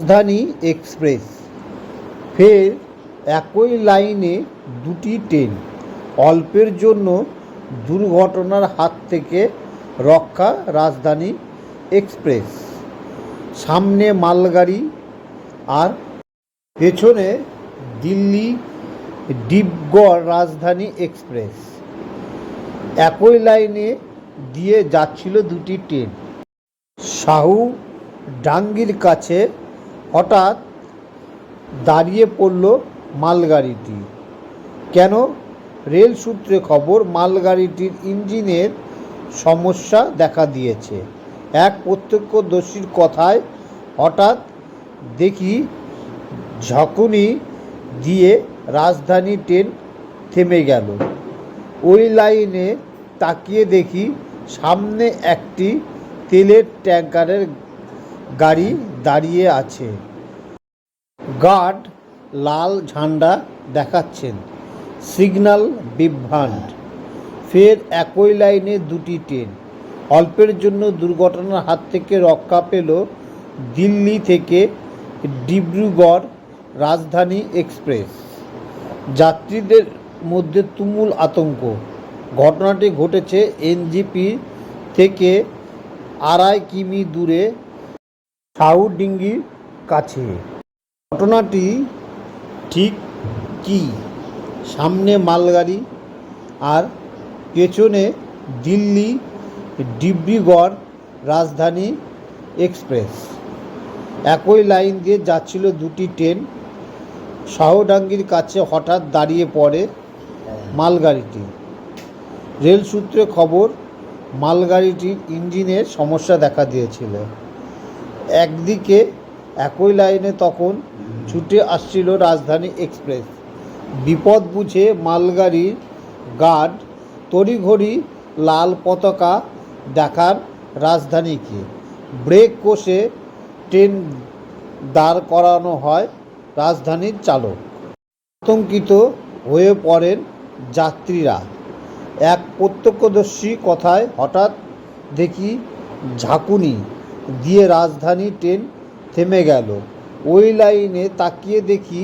রাজধানী এক্সপ্রেস ফের একই লাইনে দুটি ট্রেন, অল্পের জন্য দুর্ঘটনার হাত থেকে রক্ষা রাজধানী এক্সপ্রেস। সামনে মালগাড়ি আর পেছনে দিল্লি ডিব্রুগড় রাজধানী এক্সপ্রেস একই লাইনে দিয়ে যাচ্ছিল দুটি ট্রেন। সাহুডাঙ্গির কাছে হঠাৎ দাঁড়িয়ে পড়ল মালগাড়িটি। কেন? রেল সূত্রে খবর, মালগাড়িটির ইঞ্জিনের সমস্যা দেখা দিয়েছে। এক প্রত্যক্ষদর্শীর কথায়, হঠাৎ দেখি ঝাঁকুনি দিয়ে রাজধানী ট্রেন থেমে গেল। ওই লাইনে তাকিয়ে দেখি সামনে একটি তেলের ট্যাঙ্কারের গাড়ি দাঁড়িয়ে আছে। গার্ড লাল ঝান্ডা দেখাচ্ছেন, সিগন্যাল বিভ্রাট। ফের একই লাইনে দুটি ট্রেন, অল্পের জন্য দুর্ঘটনার হাত থেকে রক্ষা পেল দিল্লি থেকে ডিব্রুগড় রাজধানী এক্সপ্রেস। যাত্রীদের মধ্যে তুমুল আতঙ্ক। ঘটনাটি ঘটেছে এনজেপি থেকে 2.5 কিমি দূরে সাহুডাঙ্গির কাছে। ঘটনাটি ঠিক কি? সামনে মালগাড়ি আর পেছনে দিল্লি ডিব্রুগড় রাজধানী এক্সপ্রেস একই লাইন দিয়ে যাচ্ছিল দুটি ট্রেন। সাহুডাঙ্গির কাছে হঠাৎ দাঁড়িয়ে পড়ে মালগাড়িটি। রেল সূত্রে খবর, মালগাড়িটির ইঞ্জিনের সমস্যা দেখা দিয়েছিল। একদিকে একই লাইনে তখন ছুটে আসছিল রাজধানী এক্সপ্রেস। বিপদ বুঝে মালগাড়ির গার্ড তড়িঘড়ি লাল পতাকা দেখান রাজধানীকে। ব্রেক কষে ট্রেন দাঁড় করানো হয়। রাজধানীর চালক আতঙ্কিত হয়ে পড়েন যাত্রীরা। এক প্রত্যক্ষদর্শীর কথায়, হঠাৎ দেখি ঝাঁকুনি দিয়ে রাজধানী ট্রেন থেমে গেল। ওই লাইনে তাকিয়ে দেখি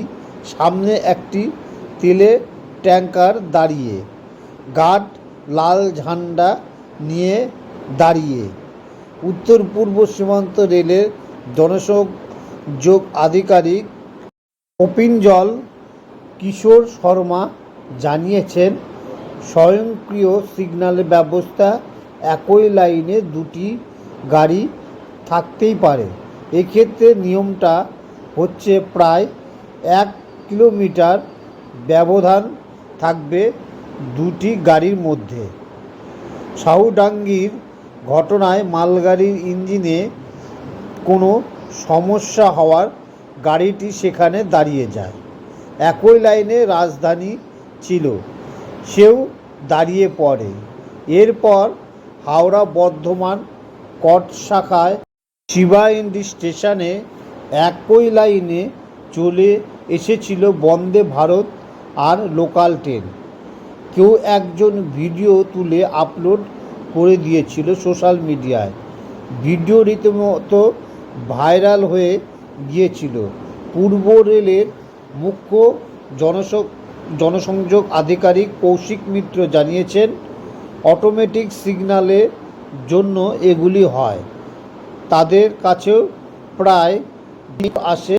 সামনে একটি তেলের ট্যাঙ্কার দাঁড়িয়ে। গার্ড লাল ঝান্ডা নিয়ে দাঁড়িয়ে। উত্তর পূর্ব সীমান্ত রেলের জনসংযোগ আধিকারিক অপিঞ্জল কিশোর শর্মা জানিয়েছেন, স্বয়ংক্রিয় সিগন্যালের ব্যবস্থা একই লাইনে দুটি গাড়ি থাকতেই পারে। এক্ষেত্রে নিয়মটা হচ্ছে প্রায় 1 কিলোমিটার ব্যবধান থাকবে দুটি গাড়ির মধ্যে। সাহুডাঙ্গির ঘটনায় মালগাড়ির ইঞ্জিনে কোনো সমস্যা হওয়ার গাড়িটি সেখানে দাঁড়িয়ে যায়। একই লাইনে রাজধানী ছিল, সেও দাঁড়িয়ে পড়ে। এরপর হাওড়া বর্ধমান কট শাখায় শিবাইন্দি স্টেশনে একই লাইনে চলে এসেছিল বন্দে ভারত আর লোকাল ট্রেন। কেউ একজন ভিডিও তুলে আপলোড করে দিয়েছিল সোশ্যাল মিডিয়ায়। ভিডিও রীতিমতো ভাইরাল হয়ে গিয়েছিল। পূর্ব রেলের মুখ্য জনসংযোগ আধিকারিক কৌশিক মিত্র জানিয়েছেন, অটোমেটিক সিগন্যালের জন্য এগুলি হয়। তাদের কাছেও প্রায় আসে।